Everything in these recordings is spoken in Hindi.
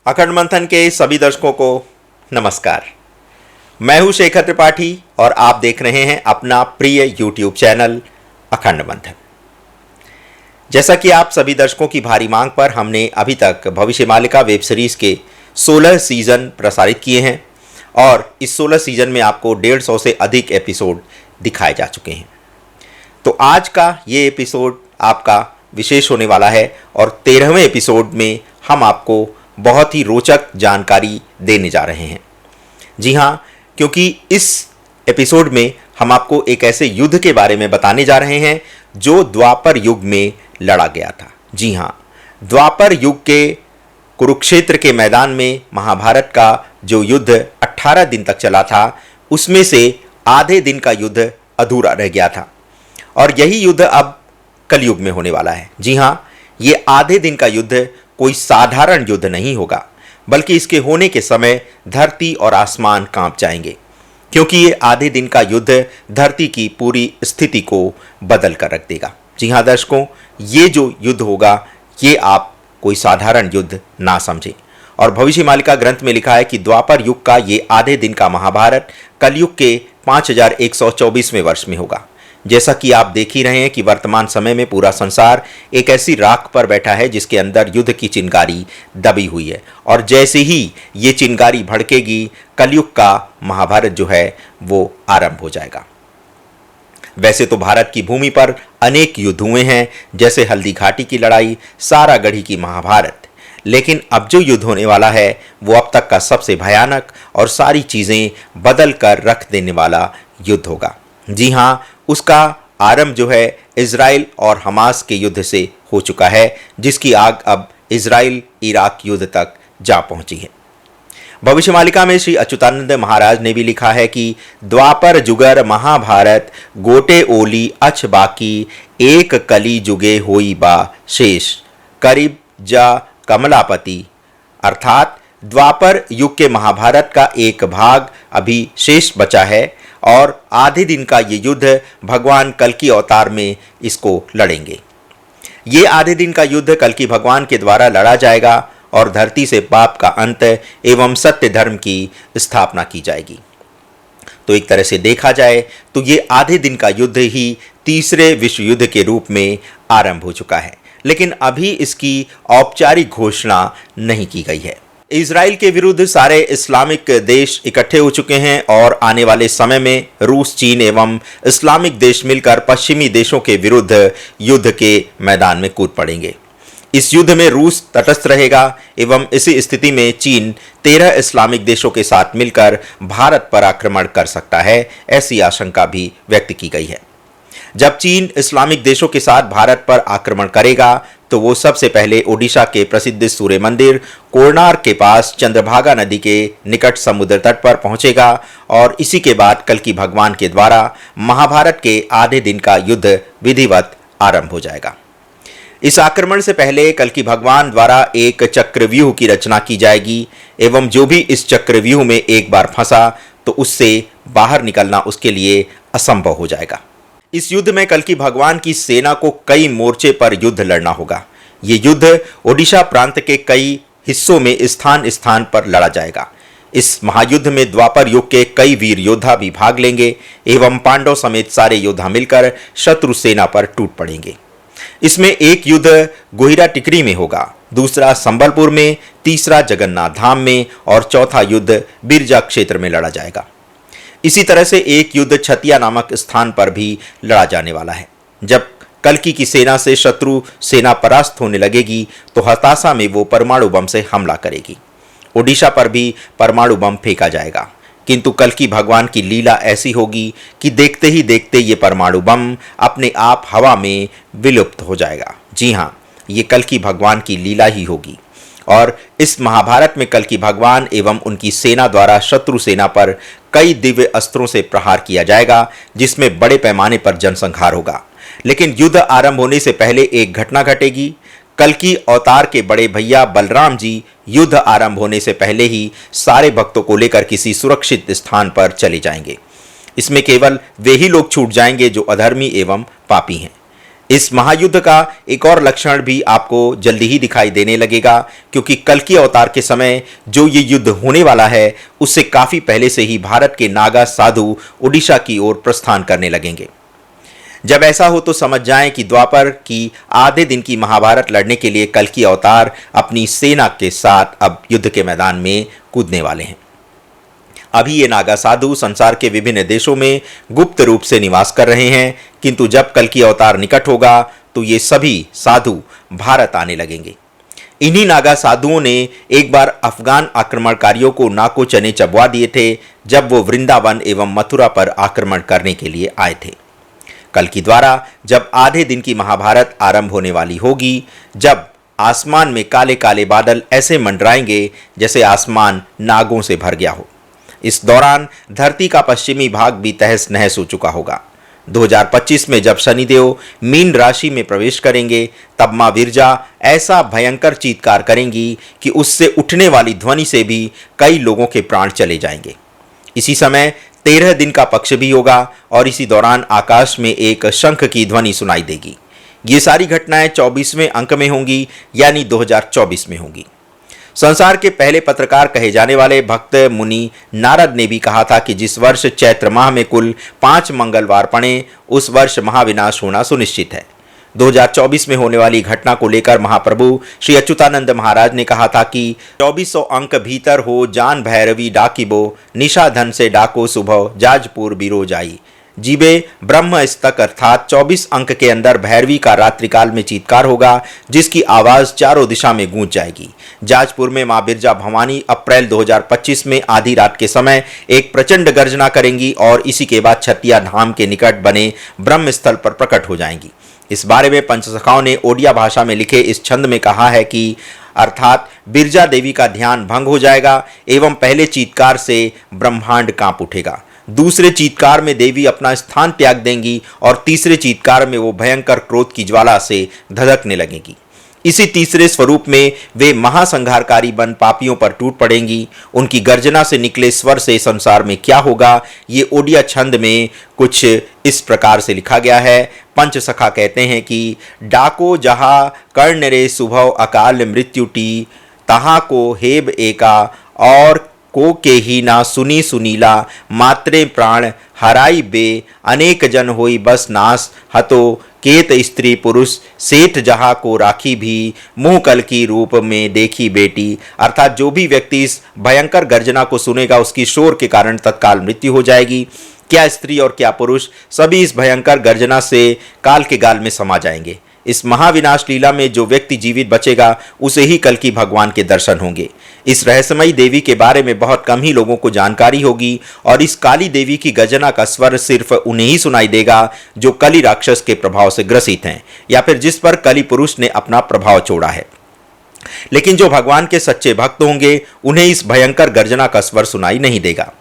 अखंड मंथन के सभी दर्शकों को नमस्कार। मैं हूं शेखर त्रिपाठी और आप देख रहे हैं अपना प्रिय YouTube चैनल अखंड मंथन। जैसा कि आप सभी दर्शकों की भारी मांग पर हमने अभी तक भविष्य मालिका वेब सीरीज के 16 सीजन प्रसारित किए हैं और इस 16 सीजन में आपको 150 से अधिक एपिसोड दिखाए जा चुके हैं। तो आज का ये एपिसोड आपका विशेष होने वाला है और 13वें एपिसोड में हम आपको बहुत ही रोचक जानकारी देने जा रहे हैं। जी हाँ, क्योंकि इस एपिसोड में हम आपको एक ऐसे युद्ध के बारे में बताने जा रहे हैं जो द्वापर युग में लड़ा गया था। जी हाँ, द्वापर युग के कुरुक्षेत्र के मैदान में महाभारत का जो युद्ध 18 दिन तक चला था, उसमें से आधे दिन का युद्ध अधूरा रह गया था और यही युद्ध अब कलयुग में होने वाला है। जी हाँ, ये आधे दिन का युद्ध कोई साधारण युद्ध नहीं होगा, बल्कि इसके होने के समय धरती और आसमान कांप जाएंगे, क्योंकि ये आधे दिन का युद्ध धरती की पूरी स्थिति को बदल कर रख देगा। जी हाँ दर्शकों, ये जो युद्ध होगा ये आप कोई साधारण युद्ध ना समझें। और भविष्य मालिका ग्रंथ में लिखा है कि द्वापर युग का ये आधे दिन का महाभारत कलयुग के 5124वें वर्ष में होगा। जैसा कि आप देख ही रहे हैं कि वर्तमान समय में पूरा संसार एक ऐसी राख पर बैठा है जिसके अंदर युद्ध की चिंगारी दबी हुई है और जैसे ही ये चिंगारी भड़केगी, कलयुग का महाभारत जो है वो आरंभ हो जाएगा। वैसे तो भारत की भूमि पर अनेक युद्ध हुए हैं, जैसे हल्दी घाटी की लड़ाई, सारागढ़ी की महाभारत, लेकिन अब जो युद्ध होने वाला है वो अब तक का सबसे भयानक और सारी चीज़ें बदल कर रख देने वाला युद्ध होगा। जी हाँ, उसका आरंभ जो है इजराइल और हमास के युद्ध से हो चुका है, जिसकी आग अब इजराइल इराक युद्ध तक जा पहुंची है। भविष्य मालिका में श्री अच्युतानंद महाराज ने भी लिखा है कि द्वापर जुगर महाभारत गोटे ओली अछ बाकी एक कली जुगे होई बा शेष करीब जा कमलापति, अर्थात द्वापर युग के महाभारत का एक भाग अभी शेष बचा है और आधे दिन का ये युद्ध भगवान कल्कि अवतार में इसको लड़ेंगे। ये आधे दिन का युद्ध कल्कि भगवान के द्वारा लड़ा जाएगा और धरती से पाप का अंत एवं सत्य धर्म की स्थापना की जाएगी। तो एक तरह से देखा जाए तो ये आधे दिन का युद्ध ही तीसरे विश्व युद्ध के रूप में आरंभ हो चुका है, लेकिन अभी इसकी औपचारिक घोषणा नहीं की गई है। इजराइल के विरुद्ध सारे इस्लामिक देश इकट्ठे हो चुके हैं और आने वाले समय में रूस, चीन एवं इस्लामिक देश मिलकर पश्चिमी देशों के विरुद्ध युद्ध के मैदान में कूद पड़ेंगे। इस युद्ध में रूस तटस्थ रहेगा एवं इसी स्थिति में चीन 13 इस्लामिक देशों के साथ मिलकर भारत पर आक्रमण कर सकता है, ऐसी आशंका भी व्यक्त की गई है। जब चीन इस्लामिक देशों के साथ भारत पर आक्रमण करेगा तो वो सबसे पहले ओडिशा के प्रसिद्ध सूर्य मंदिर कोणार्क के पास चंद्रभागा नदी के निकट समुद्र तट पर पहुंचेगा और इसी के बाद कल्कि भगवान के द्वारा महाभारत के आधे दिन का युद्ध विधिवत आरंभ हो जाएगा। इस आक्रमण से पहले कल्कि भगवान द्वारा एक चक्रव्यूह की रचना की जाएगी एवं जो भी इस चक्रव्यूह में एक बार फंसा तो उससे बाहर निकलना उसके लिए असंभव हो जाएगा। इस युद्ध में कल्कि भगवान की सेना को कई मोर्चे पर युद्ध लड़ना होगा। ये युद्ध ओडिशा प्रांत के कई हिस्सों में स्थान स्थान पर लड़ा जाएगा। इस महायुद्ध में द्वापर युग के कई वीर योद्धा भी भाग लेंगे एवं पांडव समेत सारे योद्धा मिलकर शत्रु सेना पर टूट पड़ेंगे। इसमें एक युद्ध गोहिरा टिकरी में होगा, दूसरा संबलपुर में, तीसरा जगन्नाथ धाम में और चौथा युद्ध बिरजा क्षेत्र में लड़ा जाएगा। इसी तरह से एक युद्ध छतिया नामक स्थान पर भी लड़ा जाने वाला है। जब कल्कि की सेना से शत्रु सेना परास्त होने लगेगी तो हताशा में वो परमाणु बम से हमला करेगी। ओडिशा पर भी परमाणु बम फेंका जाएगा। किंतु कल्कि भगवान की लीला ऐसी होगी कि देखते ही देखते ये परमाणु बम अपने आप हवा में विलुप्त हो जाएगा। जी हाँ, ये कल्कि भगवान की लीला ही होगी। और इस महाभारत में कल्कि भगवान एवं उनकी सेना द्वारा शत्रु सेना पर कई दिव्य अस्त्रों से प्रहार किया जाएगा, जिसमें बड़े पैमाने पर जनसंहार होगा। लेकिन युद्ध आरंभ होने से पहले एक घटना घटेगी। कल्कि अवतार के बड़े भैया बलराम जी युद्ध आरंभ होने से पहले ही सारे भक्तों को लेकर किसी सुरक्षित स्थान पर चले जाएंगे। इसमें केवल वे ही लोग छूट जाएंगे जो अधर्मी एवं पापी हैं। इस महायुद्ध का एक और लक्षण भी आपको जल्दी ही दिखाई देने लगेगा, क्योंकि कल्कि अवतार के समय जो ये युद्ध होने वाला है उससे काफी पहले से ही भारत के नागा साधु उड़ीसा की ओर प्रस्थान करने लगेंगे। जब ऐसा हो तो समझ जाएं कि द्वापर की आधे दिन की महाभारत लड़ने के लिए कल्कि अवतार अपनी सेना के साथ अब युद्ध के मैदान में कूदने वाले हैं। अभी ये नागा साधु संसार के विभिन्न देशों में गुप्त रूप से निवास कर रहे हैं, किंतु जब कल्कि अवतार निकट होगा तो ये सभी साधु भारत आने लगेंगे। इन्हीं नागा साधुओं ने एक बार अफगान आक्रमणकारियों को नाको चने चबवा दिए थे, जब वो वृंदावन एवं मथुरा पर आक्रमण करने के लिए आए थे। कल्कि द्वारा जब आधे दिन की महाभारत आरंभ होने वाली होगी, जब आसमान में काले काले बादल ऐसे मंडराएंगे जैसे आसमान नागों से भर गया हो। इस दौरान धरती का पश्चिमी भाग भी तहस नहस हो चुका होगा। 2025 में जब शनिदेव मीन राशि में प्रवेश करेंगे, तब मां विरजा ऐसा भयंकर चीत्कार करेंगी कि उससे उठने वाली ध्वनि से भी कई लोगों के प्राण चले जाएंगे। इसी समय 13 दिन का पक्ष भी होगा और इसी दौरान आकाश में एक शंख की ध्वनि सुनाई देगी। ये सारी घटनाएं 24वें अंक में होंगी, यानी 2024 में होंगी। संसार के पहले पत्रकार कहे जाने वाले भक्त मुनि नारद ने भी कहा था कि जिस वर्ष चैत्र माह में कुल 5 मंगलवार पड़े, उस वर्ष महाविनाश होना सुनिश्चित है। 2024 में होने वाली घटना को लेकर महाप्रभु श्री अच्युतानंद महाराज ने कहा था कि 2400 अंक भीतर हो जान भैरवी डाकिबो, निशा धन से डाको सुबह जाजपुर बिरो जाई। जीबे ब्रह्म स्तक अर्थात 24 अंक के अंदर भैरवी का रात्रिकाल में चीत्कार होगा, जिसकी आवाज चारों दिशा में गूंज जाएगी। जाजपुर में मां बिरजा भवानी अप्रैल 2025 में आधी रात के समय एक प्रचंड गर्जना करेंगी और इसी के बाद छतिया धाम के निकट बने ब्रह्म स्थल पर प्रकट हो जाएंगी। इस बारे में पंचसखाओं ने ओडिया भाषा में लिखे इस छंद में कहा है कि अर्थात बिरजा देवी का ध्यान भंग हो जाएगा एवं पहले चीत्कार से ब्रह्मांड कांप उठेगा। दूसरे चीत्कार में देवी अपना स्थान त्याग देंगी और तीसरे चीत्कार में वो भयंकर क्रोध की ज्वाला से धधकने लगेंगी। इसी तीसरे स्वरूप में वे महासंहारकारी बन पापियों पर टूट पड़ेंगी। उनकी गर्जना से निकले स्वर से संसार में क्या होगा, ये ओडिया छंद में कुछ इस प्रकार से लिखा गया है। पंचसखा कहते हैं कि डाको जहा कर्ण रे सुभव अकाल मृत्युटी, तहा को हेब एका और को के ही ना सुनी सुनीला, मात्रे प्राण हराई बे, अनेक जन होई बस नास, हतो केत स्त्री पुरुष, सेठ जहा को राखी भी, मुंह कल की रूप में देखी बेटी। अर्थात जो भी व्यक्ति इस भयंकर गर्जना को सुनेगा उसकी शोर के कारण तत्काल मृत्यु हो जाएगी। क्या स्त्री और क्या पुरुष, सभी इस भयंकर गर्जना से काल के गाल में समा जाएंगे। इस महाविनाश लीला में जो व्यक्ति जीवित बचेगा उसे ही कल्कि भगवान के दर्शन होंगे। इस रहस्यमयी देवी के बारे में बहुत कम ही लोगों को जानकारी होगी और इस काली देवी की गर्जना का स्वर सिर्फ उन्हें ही सुनाई देगा जो कली राक्षस के प्रभाव से ग्रसित हैं या फिर जिस पर कली पुरुष ने अपना प्रभाव छोड़ा है। लेकिन जो भगवान के सच्चे भक्त होंगे उन्हें इस भयंकर गर्जना का स्वर सुनाई नहीं देगा।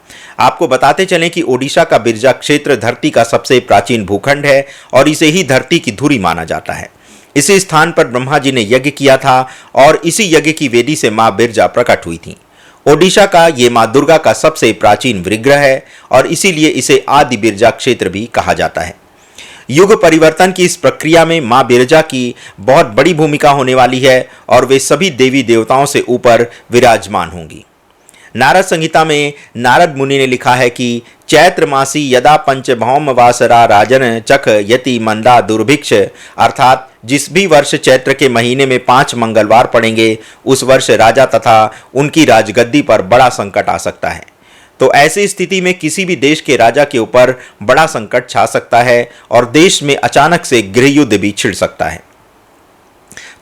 आपको बताते चलें कि ओडिशा का बिरजा क्षेत्र धरती का सबसे प्राचीन भूखंड है और इसे ही धरती की धुरी माना जाता है। इसी स्थान पर ब्रह्मा जी ने यज्ञ किया था और इसी यज्ञ की वेदी से मां बिरजा प्रकट हुई थी। ओडिशा का ये मां दुर्गा का सबसे प्राचीन विग्रह है और इसीलिए इसे आदि बिरजा क्षेत्र भी कहा जाता है। युग परिवर्तन की इस प्रक्रिया में मां बिरजा की बहुत बड़ी भूमिका होने वाली है और वे सभी देवी देवताओं से ऊपर विराजमान होंगी। नारद संहिता में नारद मुनि ने लिखा है कि चैत्र मासी यदा पंचभौम वासरा राजन चख यति मंदा दुर्भिक्ष, अर्थात जिस भी वर्ष चैत्र के महीने में 5 मंगलवार पड़ेंगे उस वर्ष राजा तथा उनकी राजगद्दी पर बड़ा संकट आ सकता है। तो ऐसी स्थिति में किसी भी देश के राजा के ऊपर बड़ा संकट छा सकता है और देश में अचानक से गृह युद्ध भी छिड़ सकता है।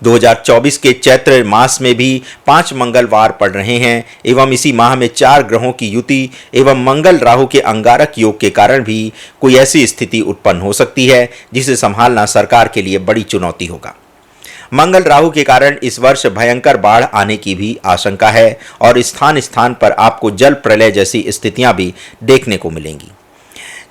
2024 के चैत्र मास में भी 5 मंगलवार पड़ रहे हैं एवं इसी माह में 4 ग्रहों की युति एवं मंगल राहु के अंगारक योग के कारण भी कोई ऐसी स्थिति उत्पन्न हो सकती है जिसे संभालना सरकार के लिए बड़ी चुनौती होगा। मंगल राहु के कारण इस वर्ष भयंकर बाढ़ आने की भी आशंका है और स्थान स्थान पर आपको जल प्रलय जैसी स्थितियां भी देखने को मिलेंगी।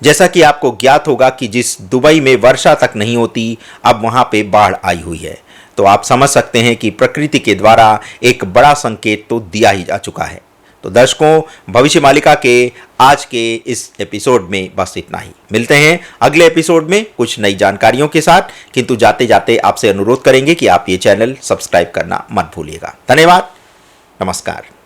जैसा कि आपको ज्ञात होगा कि जिस दुबई में वर्षा तक नहीं होती, अब वहां पे बाढ़ आई हुई है, तो आप समझ सकते हैं कि प्रकृति के द्वारा एक बड़ा संकेत तो दिया ही जा चुका है। तो दर्शकों, भविष्य मालिका के आज के इस एपिसोड में बस इतना ही। मिलते हैं अगले एपिसोड में कुछ नई जानकारियों के साथ, किंतु जाते जाते आपसे अनुरोध करेंगे कि आप ये चैनल सब्सक्राइब करना मत भूलिएगा। धन्यवाद, नमस्कार।